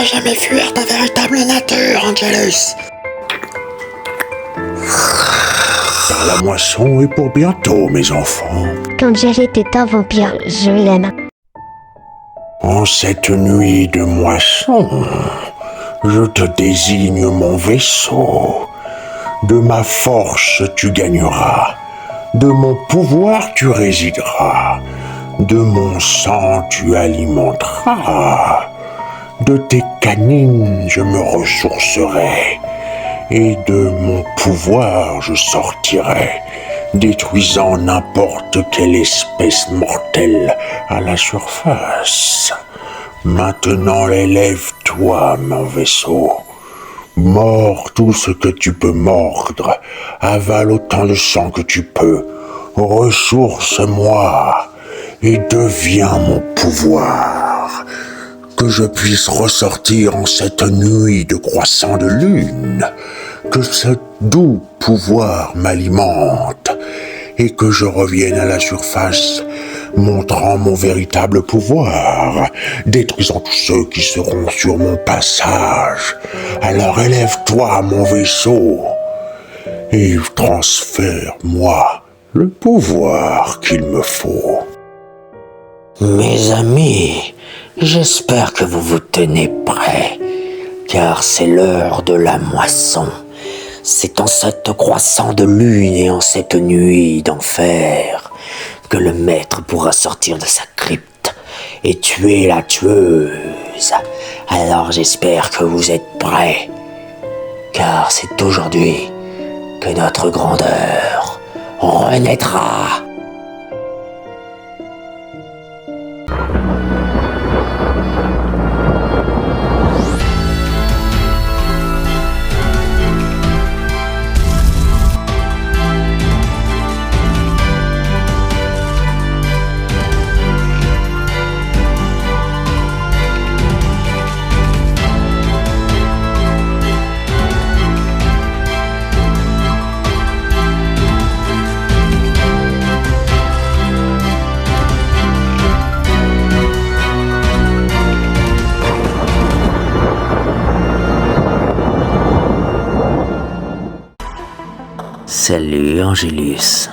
jamais fuir ta véritable nature, Angelus. Car la moisson est pour bientôt, mes enfants. Angel était un vampire, je l'aime. En cette nuit de moisson, je te désigne mon vaisseau. De ma force tu gagneras, de mon pouvoir tu résideras, de mon sang tu alimenteras, de tes canines je me ressourcerai, et de mon pouvoir je sortirai, détruisant n'importe quelle espèce mortelle à la surface. Maintenant élève-toi, mon vaisseau. Mords tout ce que tu peux mordre, avale autant de sang que tu peux, ressource-moi et deviens mon pouvoir, que je puisse ressortir en cette nuit de croissant de lune, que ce doux pouvoir m'alimente et que je revienne à la surface montrant mon véritable pouvoir, détruisant tous ceux qui seront sur mon passage. Alors élève-toi, mon vaisseau, et transfère-moi le pouvoir qu'il me faut. Mes amis, j'espère que vous vous tenez prêts, car c'est l'heure de la moisson. C'est en cette croissant de lune et en cette nuit d'enfer que le maître pourra sortir de sa crypte et tuer la tueuse. Alors j'espère que vous êtes prêts, car c'est aujourd'hui que notre grandeur renaîtra. Salut Angelus.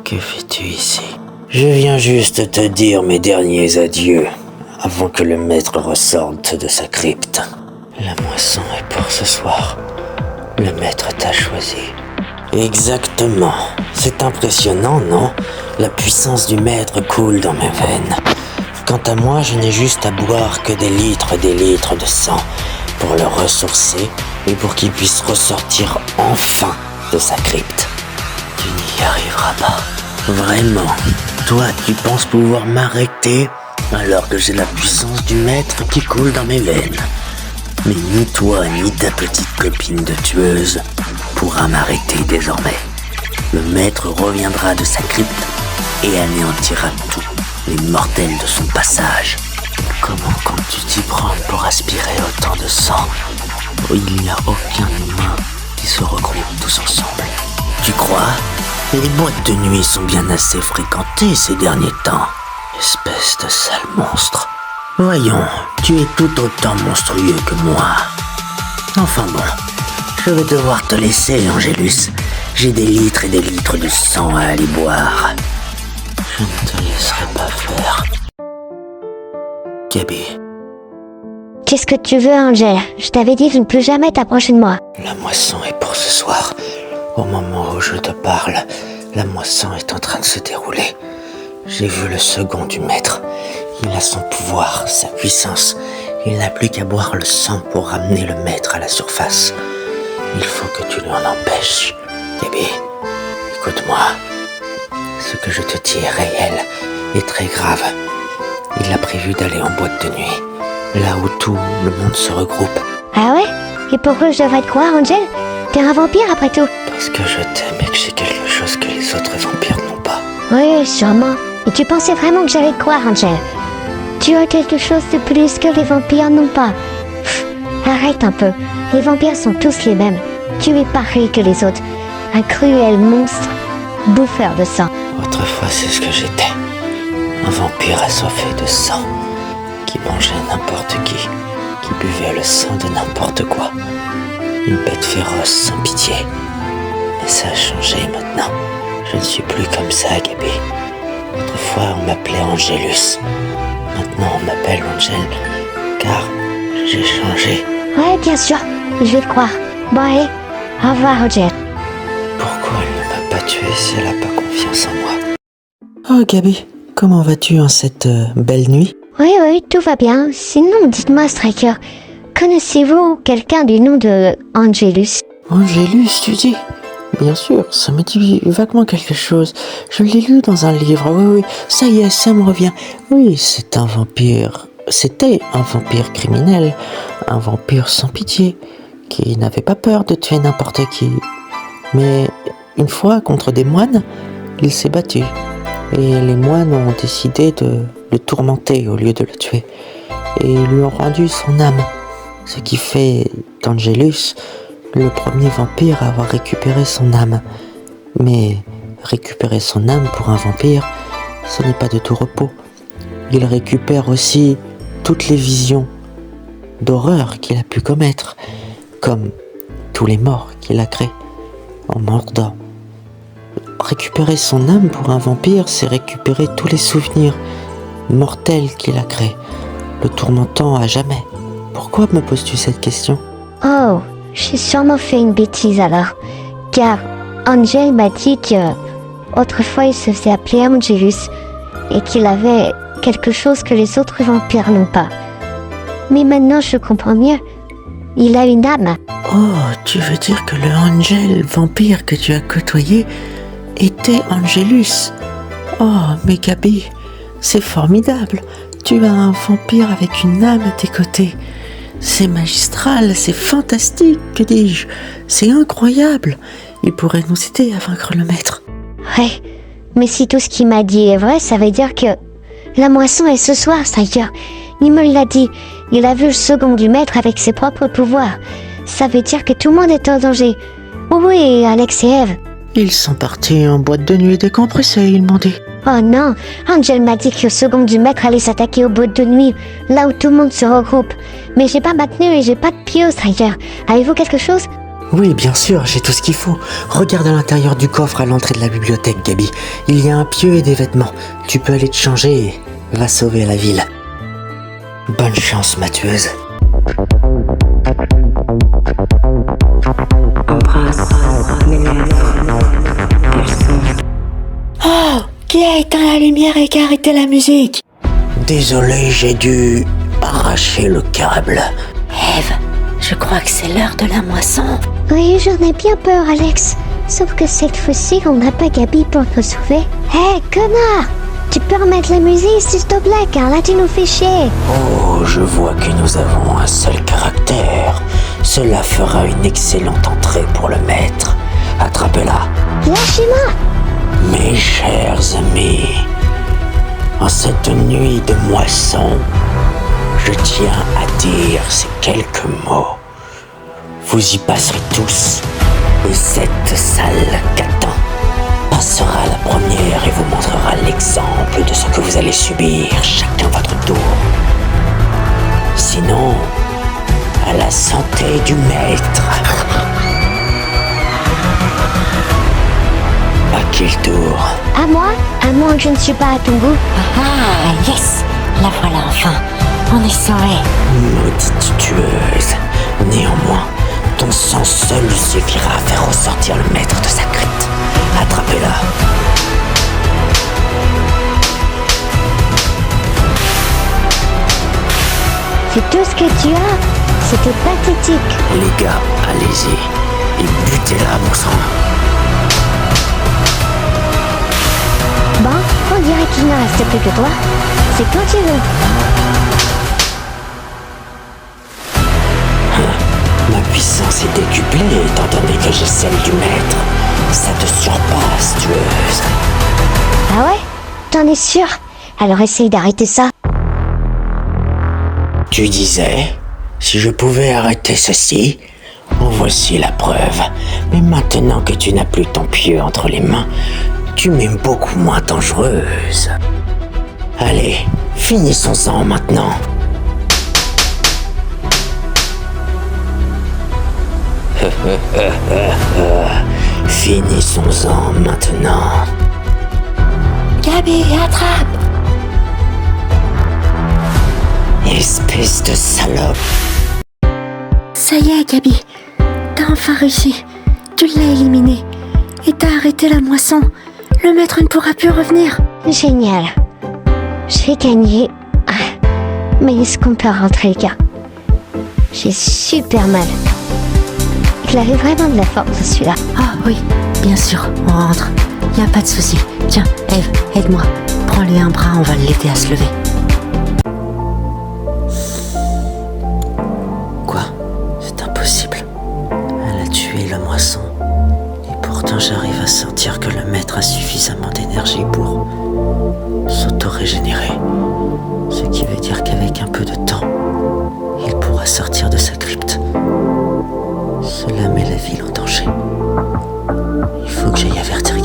Que fais-tu ici? Je viens juste te dire mes derniers adieux avant que le maître ressorte de sa crypte. La moisson est pour ce soir. Le maître t'a choisi. Exactement. C'est impressionnant, non? La puissance du maître coule dans mes veines. Quant à moi, je n'ai juste à boire que des litres de sang pour le ressourcer et pour qu'il puisse ressortir enfin de sa crypte. Tu n'y arriveras pas. Vraiment. Toi, tu penses pouvoir m'arrêter alors que j'ai la puissance du maître qui coule dans mes veines. Mais ni toi, ni ta petite copine de tueuse pourra m'arrêter désormais. Le maître reviendra de sa crypte et anéantira tous les mortels de son passage. Comment comptes-tu t'y prendre pour aspirer autant de sang? Il n'y a aucun humain qui se regroupe tous ensemble. Tu crois? Les boîtes de nuit sont bien assez fréquentées ces derniers temps. Espèce de sale monstre. Voyons, tu es tout autant monstrueux que moi. Enfin bon, je vais devoir te laisser, Angelus. J'ai des litres et des litres de sang à aller boire. Je ne te laisserai pas faire. Gabi. Qu'est-ce que tu veux, Angel? Je t'avais dit de ne plus jamais t'approcher de moi. La moisson est pour ce soir. Au moment où je te parle, la moisson est en train de se dérouler. J'ai vu le second du maître. Il a son pouvoir, sa puissance. Il n'a plus qu'à boire le sang pour ramener le maître à la surface. Il faut que tu lui en empêches. Gabi, écoute-moi. Ce que je te dis est réel et très grave. Il a prévu d'aller en boîte de nuit, là où tout le monde se regroupe. Ah ouais? Et pourquoi je devrais te croire, Angel? T'es un vampire après tout. Parce que je t'aime et que j'ai quelque chose que les autres vampires n'ont pas. Oui, sûrement. Et tu pensais vraiment que j'allais te croire, Angel? Tu as quelque chose de plus que les vampires n'ont pas. Pff, arrête un peu. Les vampires sont tous les mêmes. Tu es pareil que les autres. Un cruel monstre, bouffeur de sang. Autrefois, c'est ce que j'étais. Un vampire assoiffé de sang, qui mangeait n'importe qui buvait le sang de n'importe quoi. Une bête féroce sans pitié. Mais ça a changé maintenant. Je ne suis plus comme ça, Gabi. Autrefois, on m'appelait Angelus. Maintenant, on m'appelle Angel, car j'ai changé. Ouais, bien sûr, je vais te croire. Bon, allez, au revoir, Roger. Pourquoi elle ne m'a pas tué si elle n'a pas confiance en moi? Oh, Gabi, comment vas-tu en cette belle nuit? Oui, tout va bien. Sinon, dites-moi, Striker, connaissez-vous quelqu'un du nom de Angelus? Angelus, tu dis? Bien sûr, ça me dit vaguement quelque chose. Je l'ai lu dans un livre, oui, ça y est, ça me revient. Oui, c'est un vampire. C'était un vampire criminel, un vampire sans pitié, qui n'avait pas peur de tuer n'importe qui. Mais une fois, contre des moines, il s'est battu. Et les moines ont décidé de le tourmenter au lieu de le tuer. Et ils lui ont rendu son âme. Ce qui fait d'Angelus le premier vampire à avoir récupéré son âme. Mais récupérer son âme pour un vampire, ce n'est pas de tout repos. Il récupère aussi toutes les visions d'horreur qu'il a pu commettre, comme tous les morts qu'il a créés en mordant. Récupérer son âme pour un vampire, c'est récupérer tous les souvenirs mortels qu'il a créés, le tourmentant à jamais. Pourquoi me poses-tu cette question? Oh, j'ai sûrement fait une bêtise alors. Car Angel m'a dit que autrefois il se faisait appeler Angelus et qu'il avait quelque chose que les autres vampires n'ont pas. Mais maintenant je comprends mieux. Il a une âme. Oh, tu veux dire que le Angel vampire que tu as côtoyé était Angelus? Oh, mais Gabi, c'est formidable. Tu as un vampire avec une âme à tes côtés. C'est magistral, c'est fantastique, que dis-je? C'est incroyable. Il pourrait nous aider à vaincre le maître. Ouais, mais si tout ce qu'il m'a dit est vrai, ça veut dire que la moisson est ce soir, Striker. Il me l'a dit. Il a vu le second du maître avec ses propres pouvoirs. Ça veut dire que tout le monde est en danger. Oui, Alex et Eve. Ils sont partis en boîte de nuit décompressée, ils m'ont dit. Oh non, Angel m'a dit que le second du maître allait s'attaquer aux boîtes de nuit, là où tout le monde se regroupe. Mais j'ai pas ma tenue et j'ai pas de pieux, Striker. Avez-vous quelque chose? Oui, bien sûr, j'ai tout ce qu'il faut. Regarde à l'intérieur du coffre à l'entrée de la bibliothèque, Gabi. Il y a un pieu et des vêtements. Tu peux aller te changer et va sauver la ville. Bonne chance, ma tueuse. Embrasse mes lèvres. Elles sont... Oh, qui a éteint la lumière et qui a arrêté la musique? Désolé, j'ai dû arracher le câble. Eve, je crois que c'est l'heure de la moisson. Oui, j'en ai bien peur, Alex. Sauf que cette fois-ci, on n'a pas Gabi pour nous sauver. Hé, connard! Tu peux remettre la musique, s'il te plaît, car là, tu nous fais chier. Oh, je vois que nous avons un seul caractère. Cela fera une excellente entrée pour le maître. Attrapez-la. Lâchez-moi! Mes chers amis, en cette nuit de moisson, je tiens à dire ces quelques mots. Vous y passerez tous, et cette salle qu'attend passera la première et vous montrera l'exemple de ce que vous allez subir chacun votre tour. Sinon, à la santé du maître. À quel tour? À moi? À moins que je ne suis pas à ton goût. Ah, yes, la voilà enfin. On est sauvés. Maudite tueuse. Néanmoins, ton sang seul suffira à faire ressortir le maître de sa crypte. Attrapez-la. C'est tout ce que tu as? C'était pathétique. Les gars, allez-y. Et butez-la, mon sang. Bon, on dirait qu'il ne reste plus que toi. C'est quand tu veux. Ma puissance est décuplée étant donné que j'ai celle du maître. Ça te surpasse, tueuse. Ah ouais? T'en es sûr? Alors essaye d'arrêter ça. Tu disais, si je pouvais arrêter ceci, en voici la preuve. Mais maintenant que tu n'as plus ton pieu entre les mains, tu m'es beaucoup moins dangereuse. Allez, finissons-en maintenant. Finissons-en maintenant. Gabi, attrape! Espèce de salope. Ça y est, Gabi. T'as enfin réussi. Tu l'as éliminé. Et t'as arrêté la moisson. Le maître ne pourra plus revenir. Génial. J'ai gagné. Ah. Mais est-ce qu'on peut rentrer, les gars? J'ai super mal. Il avait vraiment de la force, celui-là. Ah oui, bien sûr, on rentre. Y a pas de souci. Tiens, Eve, aide-moi. Prends-lui un bras, on va l'aider à se lever. Quoi? C'est impossible. Elle a tué la moisson. Et pourtant j'arrive à sentir que le maître a suffisamment d'énergie pour s'auto-régénérer. Ce qui veut dire qu'avec un peu de temps, il pourra sortir de sa crypte. Cela met la ville en danger. Il faut que j'aille avertir